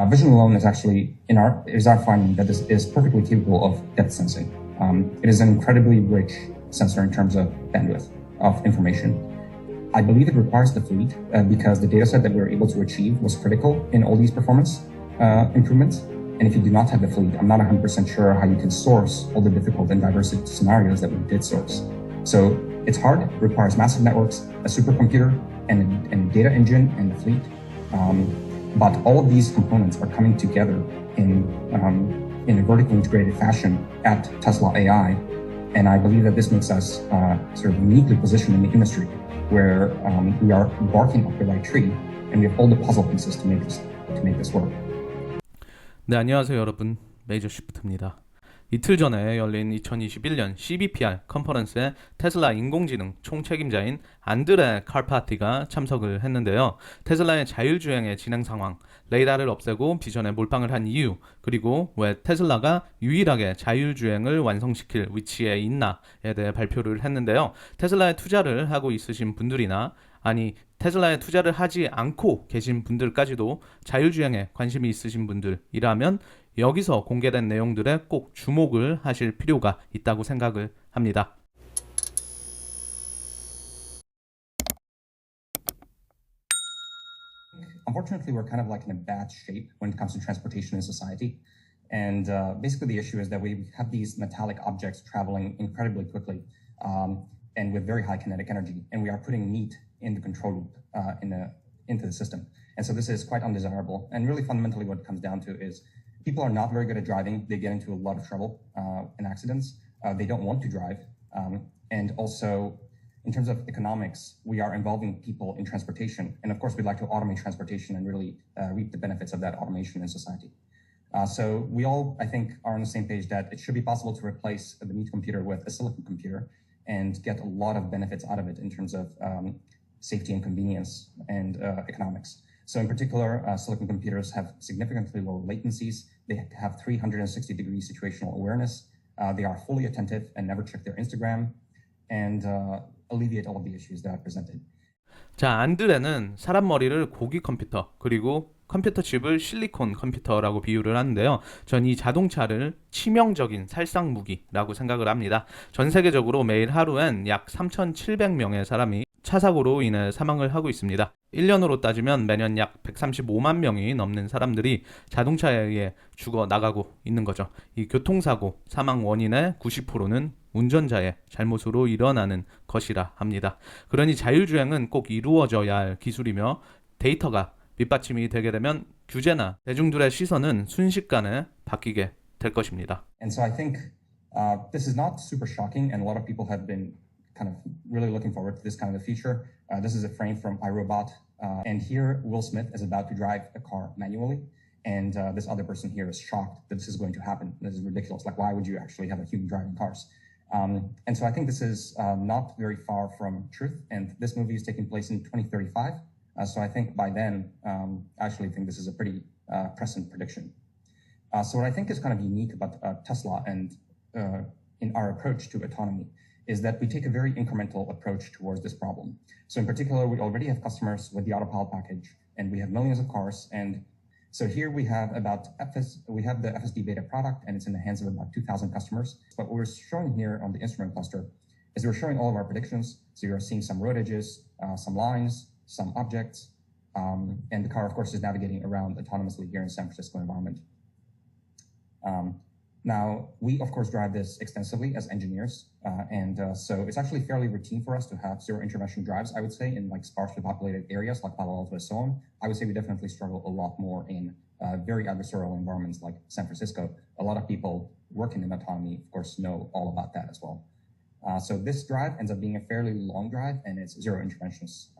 vision alone is actually, is our finding that this is perfectly capable of depth sensing. It is an incredibly rich sensor in terms of bandwidth of information. I believe it requires the fleet because the data set that we were able to achieve was critical in all these performance improvements. And if you do not have the fleet, I'm not 100% sure how you can source all the difficult and diverse scenarios that we did source. So it's hard, it requires massive networks, a supercomputer, and a data engine, and a fleet. But all of these components are coming together in a vertically integrated fashion at Tesla AI. And I believe that this makes us sort of uniquely positioned in the industry where we are barking up the right tree and we have all the puzzle pieces to make this work. 네, 안녕하세요 여러분. 메이저쉬프트입니다. 이틀 전에 열린 2021년 CVPR 컨퍼런스에 테슬라 인공지능 총책임자인 안드레 칼파티가 참석을 했는데요. 테슬라의 자율주행의 진행 상황, 레이더를 없애고 비전에 몰빵을 한 이유, 그리고 왜 테슬라가 유일하게 자율주행을 완성시킬 위치에 있나에 대해 발표를 했는데요. 테슬라에 투자를 하고 있으신 분들이나 아니 테슬라에 투자를 하지 않고 계신 분들까지도 자율주행에 관심이 있으신 분들이라면 여기서 공개된 내용들에 꼭 주목을 하실 필요가 있다고 생각을 합니다. Unfortunately, we're kind of like in a bad shape when it comes to transportation in society. And basically the issue is that we have these metallic objects traveling incredibly quickly and with very high kinetic energy. And we are putting meat in the control loop into the system. And so this is quite undesirable. And really fundamentally what it comes down to is people are not very good at driving. They get into a lot of trouble and accidents. They don't want to drive. And also, in terms of economics, we are involving people in transportation. And of course, we'd like to automate transportation and really reap the benefits of that automation in society. So we all, I think, are on the same page that it should be possible to replace the meat computer with a silicon computer and get a lot of benefits out of it in terms of safety and convenience and economics. So in particular, silicon computers have significantly low latencies. They have 360-degree situational awareness. They are fully attentive and never check their Instagram and alleviate all of the issues that I presented. 자, 안드레는 사람 머리를 고기 컴퓨터 그리고 컴퓨터 칩을 실리콘 컴퓨터라고 비유를 하는데요. 전 이 자동차를 치명적인 살상 무기라고 생각을 합니다. 전 세계적으로 매일 하루엔 약 3,700명의 사람이 차 사고로 인해 사망을 하고 있습니다. 1년으로 따지면 매년 약 135만 명이 넘는 사람들이 자동차에 의해 죽어 나가고 있는 거죠. 이 교통사고 사망 원인의 90%는 운전자의 잘못으로 일어나는 것이라 합니다. 그러니 자율주행은 꼭 이루어져야 할 기술이며 데이터가 밑받침이 되게 되면 규제나 대중들의 시선은 순식간에 바뀌게 될 것입니다. And so I think this is not super shocking and a lot of people have been kind of really looking forward to this kind of a feature. This is a frame from iRobot and here Will Smith is about to drive a car manually and this other person here is shocked that this is going to happen. This is ridiculous. Like why would you actually have a human driving cars? And so I think this is not very far from truth and this movie is taking place in 2035. So I think by then, I actually think this is a pretty prescient prediction. So what I think is kind of unique about Tesla and in our approach to autonomy is that we take a very incremental approach towards this problem. So in particular, we already have customers with the Autopilot package and we have millions of cars. And so here we have we have the FSD beta product and it's in the hands of about 2,000 customers. But what we're showing here on the instrument cluster is we're showing all of our predictions. So you're seeing some road edges, some lines, some objects, and the car, of course, is navigating around autonomously here in San Francisco environment. Now, we, of course, drive this extensively as engineers, and so it's actually fairly routine for us to have zero intervention drives, I would say, in like sparsely populated areas like Palo Alto and so on. I would say we definitely struggle a lot more in very adversarial environments like San Francisco. A lot of people working in autonomy, of course, know all about that as well. So this drive ends up being a fairly long drive and it's zero interventions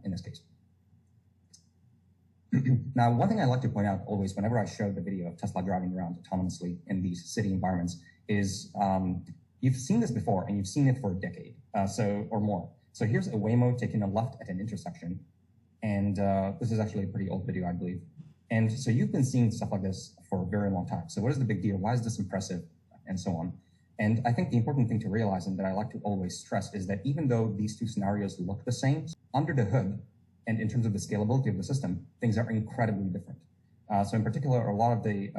in this case. Now, one thing I like to point out always whenever I show the video of Tesla driving around autonomously in these city environments is you've seen this before and you've seen it for a decade or more. So here's a Waymo taking a left at an intersection. And this is actually a pretty old video, I believe. And so you've been seeing stuff like this for a very long time. So what is the big deal? Why is this impressive? And so on. And I think the important thing to realize and that I like to always stress is that even though these two scenarios look the same, under the hood and in terms of the scalability of the system, things are incredibly different. So in particular, a lot of the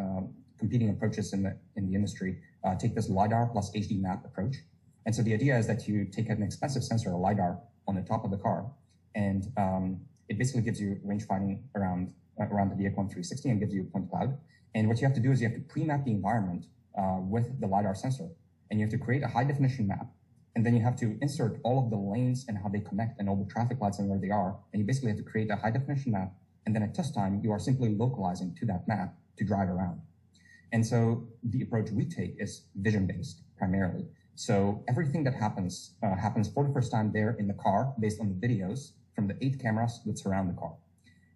competing approaches in the industry take this LiDAR plus HD map approach. And so the idea is that you take an expensive sensor, a LiDAR, on the top of the car, and it basically gives you range finding around the vehicle in 360 and gives you a point cloud. And what you have to do is you have to pre-map the environment with the LiDAR sensor, and you have to create a high definition map. And then you have to insert all of the lanes and how they connect and all the traffic lights and where they are. And you basically have to create a high definition map. And then at test time, you are simply localizing to that map to drive around. And so the approach we take is vision-based primarily. So everything that happens for the first time there in the car based on the videos from the 8 cameras that surround the car.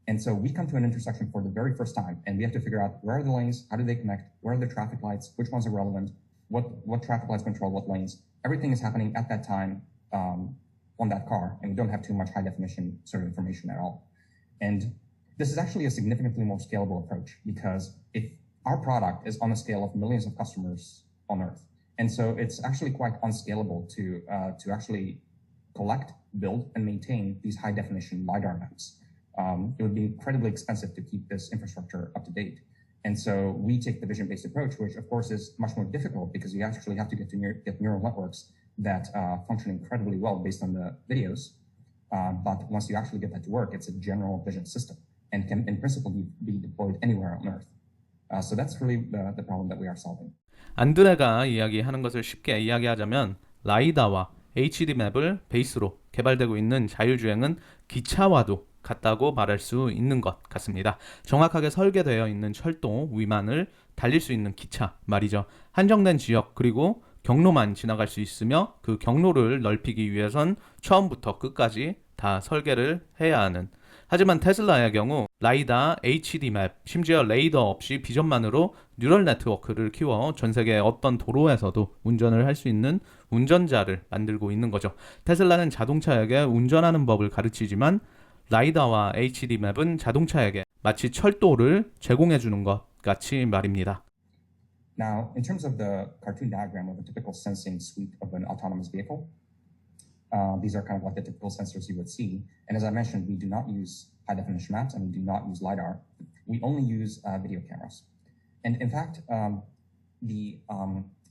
And so we come to an intersection for the very first time, and we have to figure out where are the lanes, how do they connect, where are the traffic lights, which ones are relevant, what traffic lights control what lanes. Everything is happening at that time on that car, and we don't have too much high definition sort of information at all. And this is actually a significantly more scalable approach, because if our product is on a scale of millions of customers on Earth, and so it's actually quite unscalable to actually collect, build, and maintain these high definition LiDAR maps. It would be incredibly expensive to keep this infrastructure up to date. And so we take the vision-based approach, which of course is much more difficult because you actually have to get neural networks that function incredibly well based on the videos. But once you actually get that to work, it's a general vision system and can in principle be deployed anywhere on Earth. So that's really the problem that we are solving. 안드레가 이야기하는 것을 쉽게 이야기하자면 라이다와 HD 맵을 베이스로 개발되고 있는 자율주행은 기차와도 같다고 말할 수 있는 것 같습니다. 정확하게 설계되어 있는 철도 위만을 달릴 수 있는 기차 말이죠. 한정된 지역 그리고 경로만 지나갈 수 있으며 그 경로를 넓히기 위해선 처음부터 끝까지 다 설계를 해야 하는. 하지만 테슬라의 경우 라이다, HD 맵, 심지어 레이더 없이 비전만으로 뉴럴 네트워크를 키워 전 세계 어떤 도로에서도 운전을 할 수 있는 운전자를 만들고 있는 거죠. 테슬라는 자동차에게 운전하는 법을 가르치지만 라이다와 HD 맵은 자동차에게 마치 철도를 제공해 주는 것 같이 말입니다. Now, in terms of the cartoon diagram of a typical sensing suite of an autonomous vehicle, these are kind of like the typical sensors you would see. And as I mentioned, we do not use high definition maps and we do not use LiDAR. We only use video cameras. And in fact, the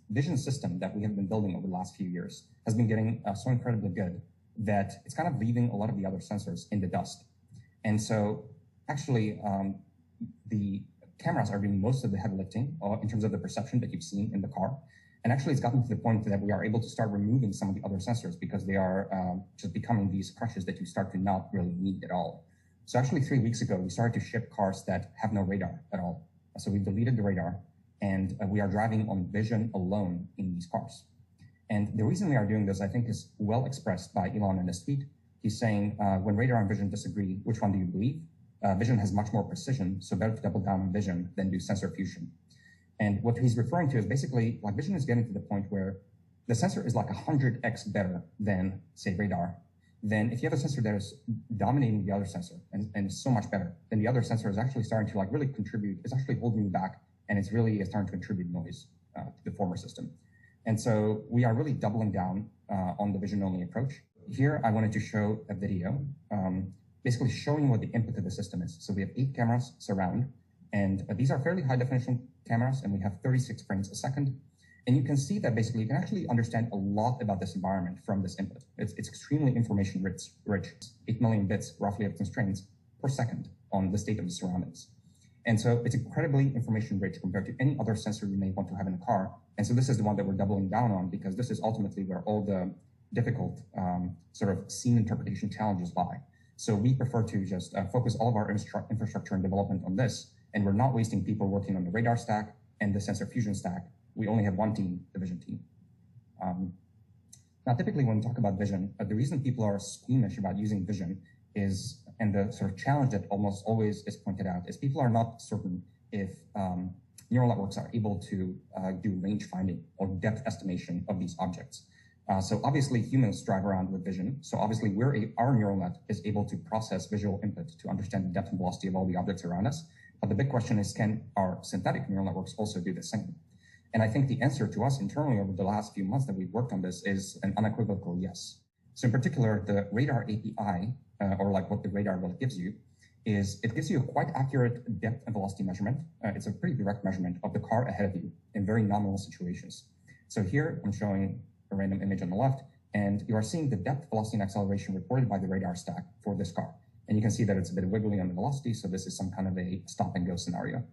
vision system that we have been building over the last few years has been getting so incredibly good that it's kind of leaving a lot of the other sensors in the dust. And so actually, the cameras are doing most of the heavy lifting in terms of the perception that you've seen in the car. And actually, it's gotten to the point that we are able to start removing some of the other sensors because they are just becoming these crutches that you start to not really need at all. So actually, 3 weeks ago, we started to ship cars that have no radar at all. So we deleted the radar, and we are driving on vision alone in these cars. And the reason we are doing this, I think, is well expressed by Elon in his tweet. He's saying, when radar and vision disagree, which one do you believe? Vision has much more precision, so better to double down on vision than do sensor fusion. And what he's referring to is basically like vision is getting to the point where the sensor is like 100x better than, say, radar. Then if you have a sensor that is dominating the other sensor and so much better, then the other sensor is actually starting to like really contribute, it's actually holding you back, and it's really starting to contribute noise to the former system. And so we are really doubling down on the vision-only approach. Here, I wanted to show a video basically showing what the input of the system is. So we have 8 cameras surround, and these are fairly high-definition cameras, and we have 36 frames a second. And you can see that basically you can actually understand a lot about this environment from this input. It's extremely information rich, 8 million bits roughly of constraints per second on the state of the surroundings. And so it's incredibly information rich compared to any other sensor you may want to have in a car. And so this is the one that we're doubling down on because this is ultimately where all the difficult sort of scene interpretation challenges lie. So we prefer to just focus all of our infrastructure and development on this. And we're not wasting people working on the radar stack and the sensor fusion stack. We only have one team, the vision team. Now, typically when we talk about vision, the reason people are squeamish about using vision is, and the sort of challenge that almost always is pointed out, is people are not certain if neural networks are able to do range finding or depth estimation of these objects. So obviously humans drive around with vision. So obviously our neural net is able to process visual input to understand the depth and velocity of all the objects around us. But the big question is, can our synthetic neural networks also do the same? And I think the answer to us internally over the last few months that we've worked on this is an unequivocal yes. So in particular, the radar API, or like what the radar really gives you, is it gives you a quite accurate depth and velocity measurement. It's a pretty direct measurement of the car ahead of you in very nominal situations. So here I'm showing a random image on the left, and you are seeing the depth, velocity, and acceleration reported by the radar stack for this car. And you can see that it's a bit wiggly on the velocity, so this is some kind of a stop and go scenario.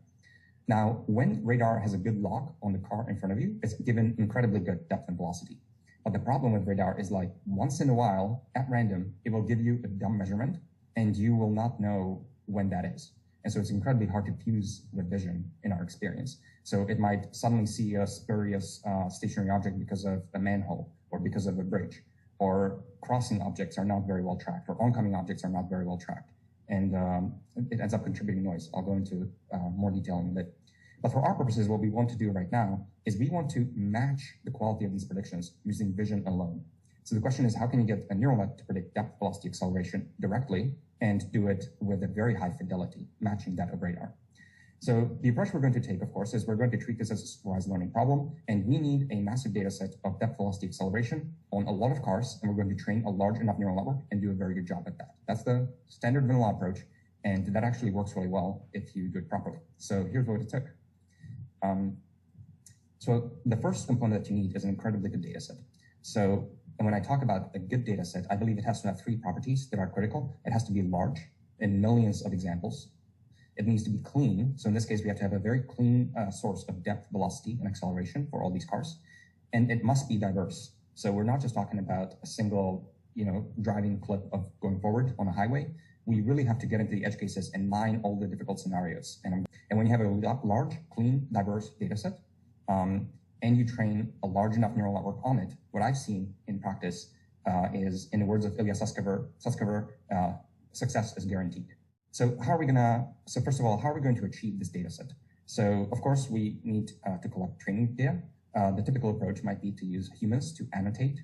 Now, when radar has a good lock on the car in front of you, it's given incredibly good depth and velocity. But the problem with radar is like once in a while, at random, it will give you a dumb measurement and you will not know when that is. And so it's incredibly hard to fuse with vision in our experience. So it might suddenly see a spurious stationary object because of a manhole or because of a bridge, or crossing objects are not very well tracked, or oncoming objects are not very well tracked. And it ends up contributing noise. I'll go into more detail in a bit. But for our purposes, what we want to do right now is we want to match the quality of these predictions using vision alone. So the question is, how can you get a neural net to predict depth, velocity, acceleration directly and do it with a very high fidelity, matching that of radar? So the approach we're going to take, of course, is we're going to treat this as a supervised learning problem, and we need a massive data set of depth, velocity, acceleration on a lot of cars, and we're going to train a large enough neural network and do a very good job at that. That's the standard vanilla approach, and that actually works really well if you do it properly. So here's what it took. So the first component that you need is an incredibly good data set. So when I talk about a good data set, I believe it has to have three properties that are critical. It has to be large in millions of examples. It needs to be clean. So in this case, we have to have a very clean source of depth, velocity, and acceleration for all these cars. And it must be diverse. So we're not just talking about a single, driving clip of going forward on a highway. We really have to get into the edge cases and mine all the difficult scenarios. And when you have a large, clean, diverse data set, and you train a large enough neural network on it, what I've seen in practice is, in the words of Ilya Sutskever, success is guaranteed. So first of all, how are we going to achieve this data set? So of course, we need to collect training data. The typical approach might be to use humans to annotate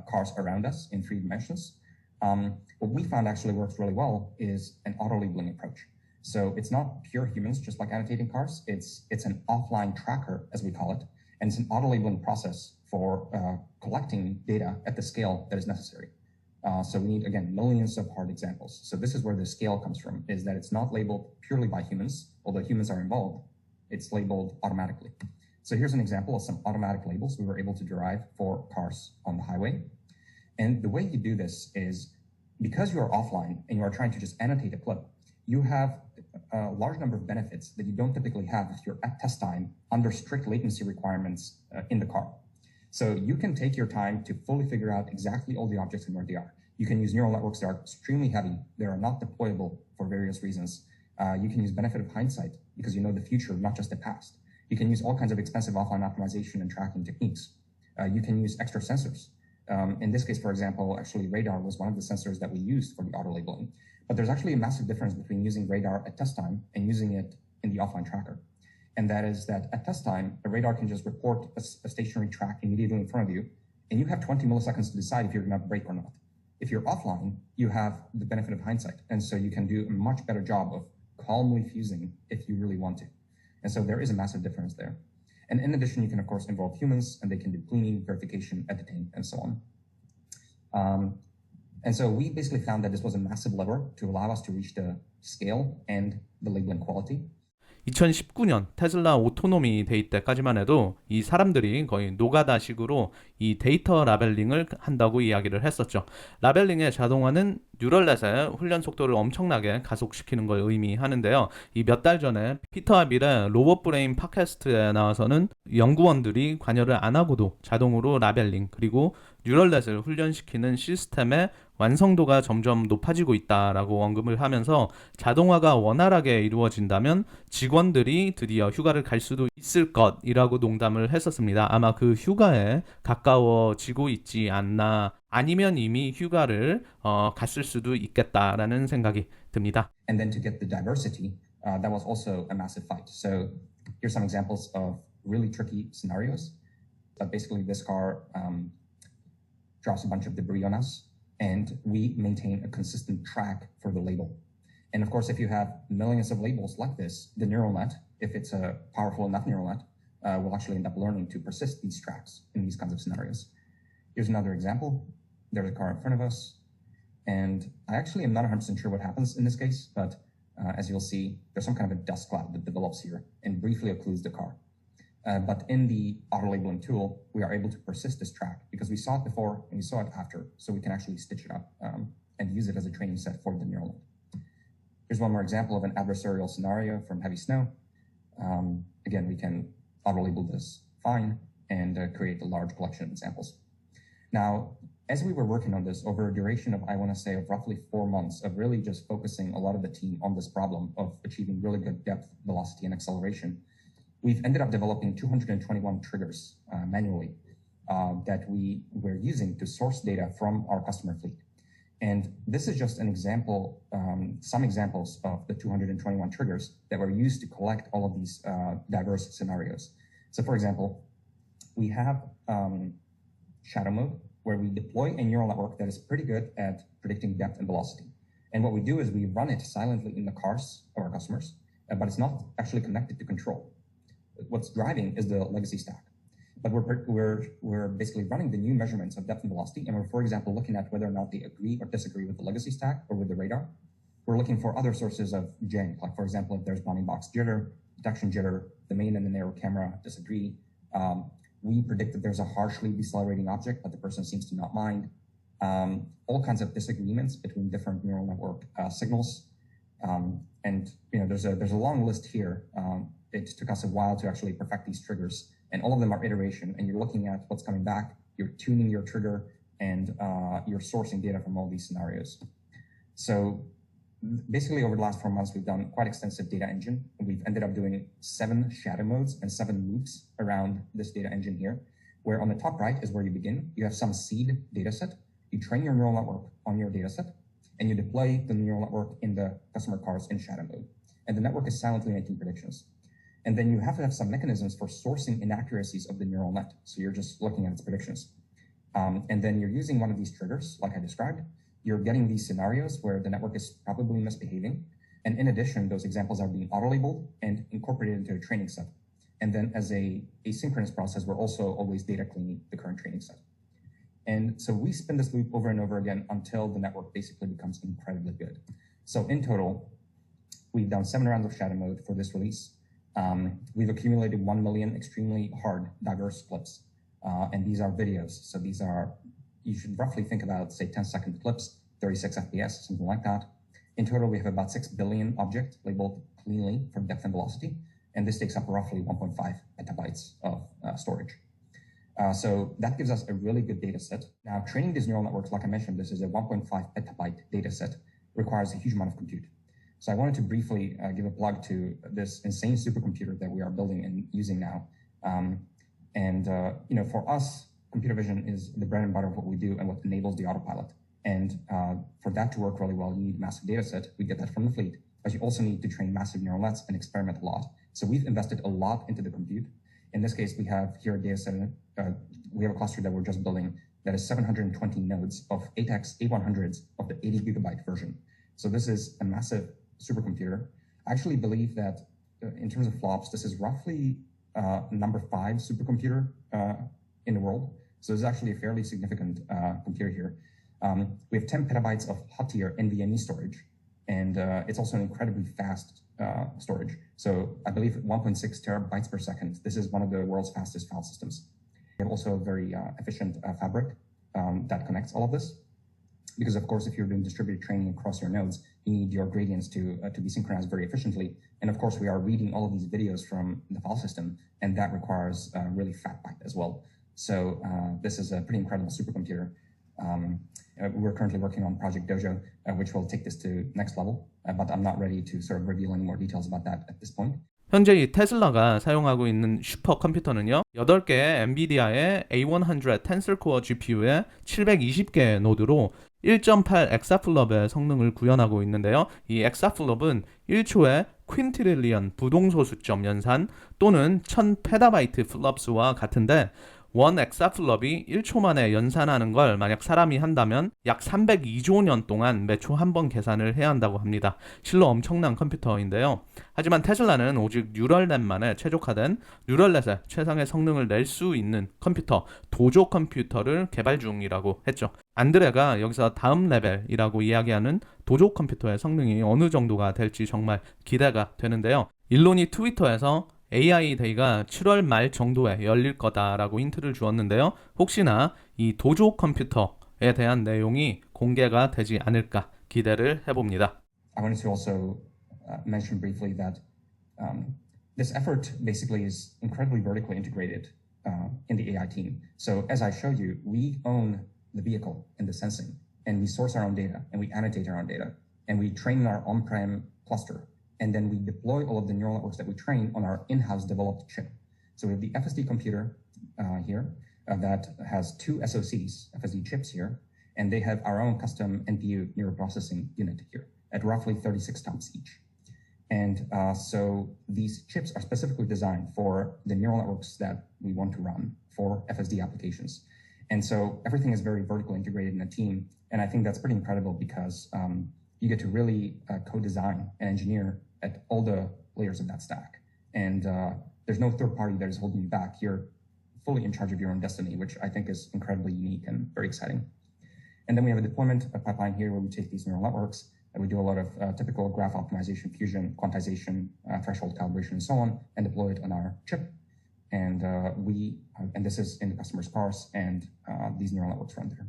cars around us in 3 dimensions. What we found actually works really well is an auto-labeling approach. So it's not pure humans, just like annotating cars. It's an offline tracker, as we call it, and it's an auto-labeling process for collecting data at the scale that is necessary. So we need, again, millions of hard examples. So this is where the scale comes from, is that it's not labeled purely by humans, although humans are involved, it's labeled automatically. So here's an example of some automatic labels we were able to derive for cars on the highway. And the way you do this is, because you are offline and you are trying to just annotate a clip, you have a large number of benefits that you don't typically have if you're at test time under strict latency requirements in the car. So you can take your time to fully figure out exactly all the objects and where they are. You can use neural networks that are extremely heavy. They are not deployable for various reasons. You can use benefit of hindsight because you know the future, not just the past. You can use all kinds of expensive offline optimization and tracking techniques. You can use extra sensors. In this case, for example, actually radar was one of the sensors that we used for the auto labeling. But there's actually a massive difference between using radar at test time and using it in the offline tracker. And that is that at test time, a radar can just report a stationary track immediately in front of you, and you have 20 milliseconds to decide if you're going to brake or not. If you're offline, you have the benefit of hindsight. And so you can do a much better job of calmly fusing if you really want to. And so there is a massive difference there. And in addition, you can, of course, involve humans, and they can do cleaning, verification, editing, and so on. And so we basically found that this was a massive lever to allow us to reach the scale and the labeling quality. 2019년 테슬라 오토노미 데이 때까지만 해도 이 사람들이 거의 노가다식으로 이 데이터 라벨링을 한다고 이야기를 했었죠. 라벨링의 자동화는 뉴럴넷의 훈련 속도를 엄청나게 가속시키는 걸 의미하는데요. 이 몇 달 전에 피터 빌의 로봇 브레인 팟캐스트에 나와서는 연구원들이 관여를 안 하고도 자동으로 라벨링 그리고 뉴럴넷을 훈련시키는 시스템의 완성도가 점점 높아지고 있다라고 언급을 하면서 자동화가 원활하게 이루어진다면 직원들이 드디어 휴가를 갈 수도 있을 것이라고 농담을 했었습니다. 아마 그 휴가에 가까워지고 있지 않나, 아니면 이미 휴가를 갔을 수도 있겠다라는 생각이 듭니다. And then to get the diversity, that was also a massive fight. So here's some examples of really tricky scenarios. But basically this car drops a bunch of debris on us, and we maintain a consistent track for the label. And of course, if you have millions of labels like this, the neural net, if it's a powerful enough neural net, will actually end up learning to persist these tracks in these kinds of scenarios. Here's another example. There's a car in front of us, and I actually am not 100% sure what happens in this case, but as you'll see, there's some kind of a dust cloud that develops here and briefly occludes the car. But in the auto-labeling tool, we are able to persist this track because we saw it before and we saw it after, so we can actually stitch it up and use it as a training set for the neural net. Here's one more example of an adversarial scenario from heavy snow. Again, we can auto-label this fine and create a large collection of examples. Now, as we were working on this over a duration of, I want to say, of roughly 4 months of really just focusing a lot of the team on this problem of achieving really good depth, velocity, and acceleration, we've ended up developing 221 triggers manually that we were using to source data from our customer fleet. And this is just an example, some examples of the 221 triggers that were used to collect all of these diverse scenarios. So for example, we have shadow mode, where we deploy a neural network that is pretty good at predicting depth and velocity. And what we do is we run it silently in the cars of our customers, but it's not actually connected to control. What's driving is the legacy stack. But we're basically running the new measurements of depth and velocity, and we're, for example, looking at whether or not they agree or disagree with the legacy stack or with the radar. We're looking for other sources of jank, like, for example, if there's bounding box jitter, detection jitter, the main and the narrow camera disagree. We predict that there's a harshly decelerating object, but the person seems to not mind. All kinds of disagreements between different neural network signals. And there's a long list here. It took us a while to actually perfect these triggers, and all of them are iteration. And you're looking at what's coming back, you're tuning your trigger, and you're sourcing data from all these scenarios. So basically, over the last 4 months, we've done quite extensive data engine. And we've ended up doing 7 shadow modes and 7 loops around this data engine here, where on the top right is where you begin. You have some seed data set. You train your neural network on your data set, and you deploy the neural network in the customer cars in shadow mode. And the network is silently making predictions. And then you have to have some mechanisms for sourcing inaccuracies of the neural net. So you're just looking at its predictions. And then you're using one of these triggers, like I described. You're getting these scenarios where the network is probably misbehaving. And in addition, those examples are being auto-labeled and incorporated into a training set. And then as a asynchronous process, we're also always data cleaning the current training set. And so we spin this loop over and over again until the network basically becomes incredibly good. So in total, we've done 7 rounds of shadow mode for this release. We've accumulated 1 million extremely hard, diverse clips. And these are videos. So these are, you should roughly think about, say, 10-second clips, 36 FPS, something like that. In total, we have about 6 billion objects labeled cleanly for depth and velocity. And this takes up roughly 1.5 petabytes of storage. So that gives us a really good data set. Now, training these neural networks, like I mentioned, this is a 1.5 petabyte data set, requires a huge amount of compute. So I wanted to briefly give a plug to this insane supercomputer that we are building and using now. For us, computer vision is the bread and butter of what we do and what enables the autopilot. And for that to work really well, you need a massive data set. We get that from the fleet, but you also need to train massive neural nets and experiment a lot. So we've invested a lot into the compute. In this case, we have here a data set. We have a cluster that we're just building that is 720 nodes of 8x A100s of the 80 gigabyte version. So this is a massive supercomputer. I actually believe that in terms of flops, this is roughly number 5 supercomputer in the world. So this is actually a fairly significant computer here. We have 10 petabytes of hot tier NVMe storage, and it's also an incredibly fast storage. So I believe 1.6 terabytes per second. This is one of the world's fastest file systems. We have also a very efficient fabric that connects all of this. Because of course, if you're doing distributed training across your nodes, you need your gradients to be synchronized very efficiently. And of course, we are reading all of these videos from the file system, and that requires a really fat pipe as well. So this is a pretty incredible supercomputer. We're currently working on Project Dojo, which will take this to next level, but I'm not ready to sort of reveal any more details about that at this point. 현재 이 테슬라가 사용하고 있는 슈퍼컴퓨터는요, 8개의 엔비디아의 A100 텐슬 코어 GPU에 720개의 노드로 1.8 엑사플롭의 성능을 구현하고 있는데요. 이 엑사플롭은 1초에 퀸트릴리언 부동소 수점 연산 또는 1000 페타바이트 플롭스와 같은데 원 엑사플롭이 1초 만에 연산하는 걸 만약 사람이 한다면 약 302조 년 동안 매초 한 번 계산을 해야 한다고 합니다. 실로 엄청난 컴퓨터인데요. 하지만 테슬라는 오직 뉴럴넷만에 최적화된 뉴럴넷의 최상의 성능을 낼 수 있는 컴퓨터, 도조 컴퓨터를 개발 중이라고 했죠. 안드레가 여기서 다음 레벨이라고 이야기하는 도조 컴퓨터의 성능이 어느 정도가 될지 정말 기대가 되는데요. 일론이 트위터에서 AI 데이가 7월 말 정도에 열릴 거다라고 힌트를 주었는데요. 혹시나 이 도조 컴퓨터에 대한 내용이 공개가 되지 않을까 기대를 해봅니다. I wanted to also mention briefly that this effort basically is incredibly vertically integrated in the AI team. So as I showed you, we own the vehicle and the sensing, and we source our own data, and we annotate our own data, and we train our on-prem cluster. And then we deploy all of the neural networks that we train on our in-house developed chip. So we have the FSD computer here that has two SoCs, FSD chips here, and they have our own custom NPU neural processing unit here at roughly 36 TOPS each. And so these chips are specifically designed for the neural networks that we want to run for FSD applications. And so everything is very vertically integrated in a team. And I think that's pretty incredible because you get to really co-design and engineer at all the layers of that stack. And there's no third party that is holding you back. You're fully in charge of your own destiny, which I think is incredibly unique and very exciting. And then we have a deployment pipeline here where we take these neural networks and we do a lot of typical graph optimization, fusion, quantization, threshold calibration, and so on, and deploy it on our chip. And and this is in the customer's cars, and these neural networks run there.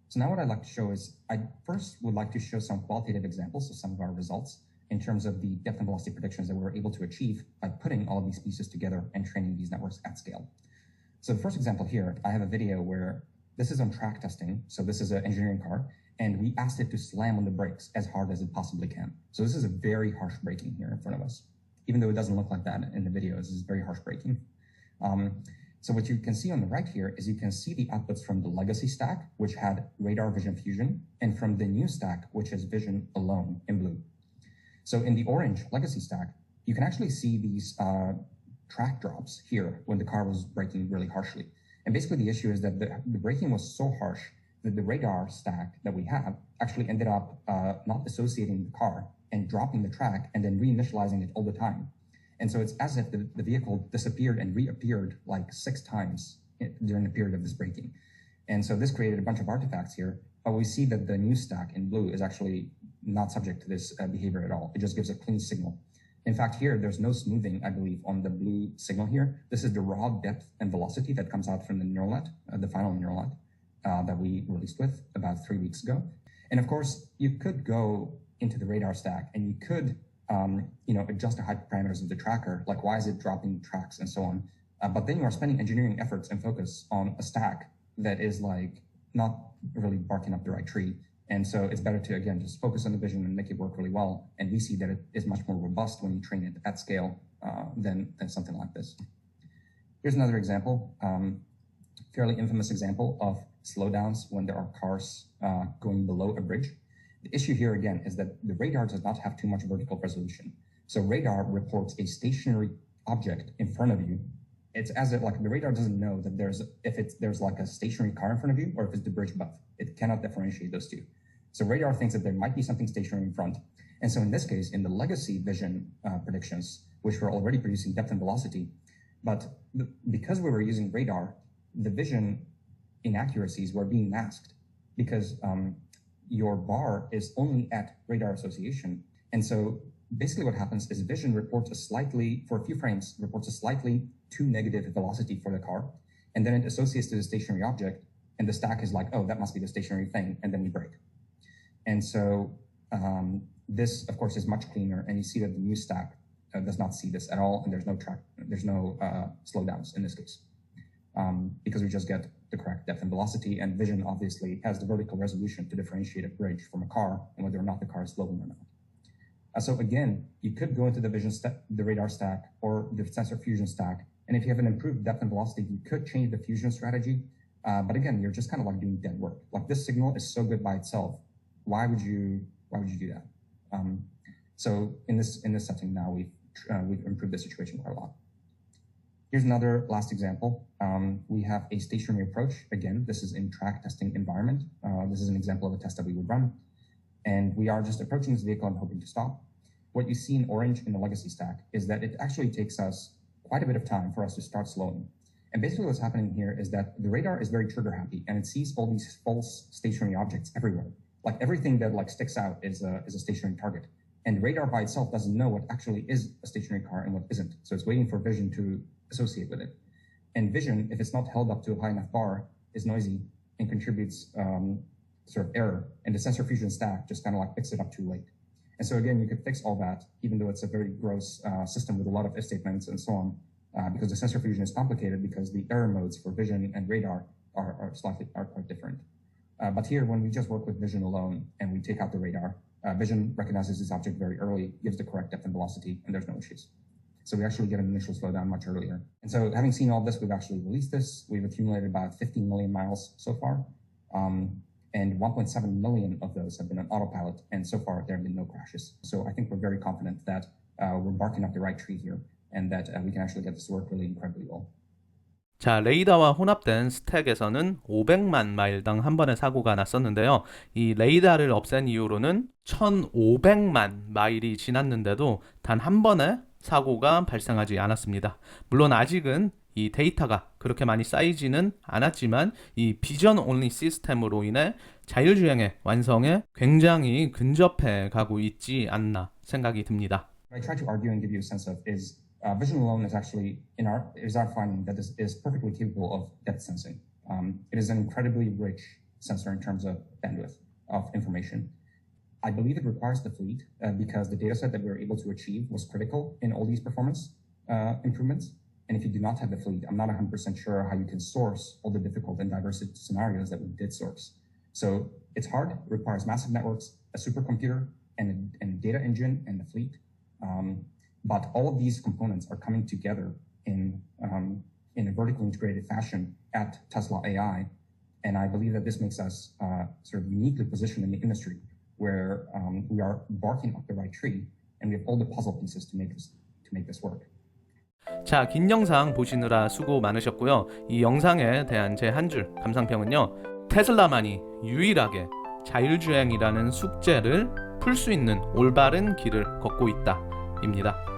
So now what I'd like to show is, I first would like to show some qualitative examples of some of our results in terms of the depth and velocity predictions that we were able to achieve by putting all of these pieces together and training these networks at scale. So the first example here, I have a video where this is on track testing. So this is an engineering car, and we asked it to slam on the brakes as hard as it possibly can. So this is a very harsh braking here in front of us. Even though it doesn't look like that in the video, this is very harsh braking. So what you can see on the right here is you can see the outputs from the legacy stack, which had radar vision fusion, and from the new stack, which is vision alone in blue. So in the orange legacy stack, you can actually see these track drops here when the car was braking really harshly. And basically the issue is that the braking was so harsh that the radar stack that we have actually ended up not associating the car and dropping the track and then reinitializing it all the time. And so it's as if the vehicle disappeared and reappeared like 6 times during the period of this braking. And so this created a bunch of artifacts here, but we see that the new stack in blue is actually not subject to this behavior at all. It just gives a clean signal. In fact, here, there's no smoothing, I believe, on the blue signal here. This is the raw depth and velocity that comes out from the neural net, the final neural net that we released with about 3 weeks ago. And of course, you could go into the radar stack and you could adjust the hyperparameters of the tracker, like why is it dropping tracks and so on. But then you are spending engineering efforts and focus on a stack that is like not really barking up the right tree. And so it's better to, again, just focus on the vision and make it work really well. And we see that it is much more robust when you train it at scale than something like this. Here's another example, fairly infamous example of slowdowns when there are cars going below a bridge. The issue here, again, is that the radar does not have too much vertical resolution. So radar reports a stationary object in front of you. It's as if like the radar doesn't know that there's like a stationary car in front of you or if it's the bridge above. It cannot differentiate those two. So radar thinks that there might be something stationary in front. And so in this case, in the legacy vision predictions, which were already producing depth and velocity, but because we were using radar, the vision inaccuracies were being masked because your bar is only at radar association. And so basically what happens is vision reports for a few frames, reports a slightly too negative velocity for the car. And then it associates to the stationary object. And the stack is like, oh, that must be the stationary thing. And then we brake. And so this, of course, is much cleaner. And you see that the new stack does not see this at all. And there's no slowdowns in this case. Because we just get the correct depth and velocity, and vision obviously has the vertical resolution to differentiate a bridge from a car and whether or not the car is slowing or not. So again, you could go into the vision the radar stack or the sensor fusion stack, and if you have an improved depth and velocity, you could change the fusion strategy. But again, you're just kind of like doing dead work. Like this signal is so good by itself. Why would you do that? So in this setting now, we've improved the situation quite a lot. Here's another last example. We have a stationary approach. Again, this is in track testing environment. This is an example of a test that we would run. And we are just approaching this vehicle and hoping to stop. What you see in orange in the legacy stack is that it actually takes us quite a bit of time for us to start slowing. And basically what's happening here is that the radar is very trigger happy and it sees all these false stationary objects everywhere. Like everything that like sticks out is a stationary target. And radar by itself doesn't know what actually is a stationary car and what isn't. So it's waiting for vision to associate with it. And vision, if it's not held up to a high enough bar, is noisy and contributes sort of error. And the sensor fusion stack just kind of like picks it up too late. And so again, you could fix all that, even though it's a very gross system with a lot of if statements and so on, because the sensor fusion is complicated because the error modes for vision and radar are quite different. But here, when we just work with vision alone and we take out the radar, vision recognizes this object very early, gives the correct depth and velocity, and there's no issues. So we actually get an initial slowdown much earlier. And so having seen all this, we've actually released this. We've accumulated about 15 million miles so far. And 1.7 million of those have been on autopilot. And so far, there have been no crashes. So I think we're very confident that we're barking up the right tree here and that we can actually get this to work really incredibly well. 자, 레이더와 혼합된 스택에서는 500만 마일당 한 번의 사고가 났었는데요. 이 레이더를 없앤 이후로는 1500만 마일이 지났는데도 단 한 번의 사고가 발생하지 않았습니다. 물론 아직은 이 데이터가 그렇게 많이 쌓이지는 않았지만 이 비전 온리 시스템으로 인해 자율주행의 완성에 굉장히 근접해 가고 있지 않나 생각이 듭니다. What I try to argue and give you a sense of is vision alone is actually is our finding that this is perfectly capable of depth sensing. It is an incredibly rich sensor in terms of bandwidth of information. I believe it requires the fleet because the data set that we were able to achieve was critical in all these performance improvements. And if you do not have the fleet, I'm not 100% sure how you can source all the difficult and diverse scenarios that we did source. So it's hard, it requires massive networks, a supercomputer, and a data engine, and the fleet. But all of these components are coming together in a vertically integrated fashion at Tesla AI. And I believe that this makes us sort of uniquely positioned in the industry where we are barking up the right tree and we have all the puzzle pieces to make this work. 자, 긴 영상 보시느라 수고 많으셨고요. 이 영상에 대한 제 한 줄 감상평은요. 테슬라만이 유일하게 자율주행이라는 숙제를 풀 수 있는 올바른 길을 걷고 있다 입니다.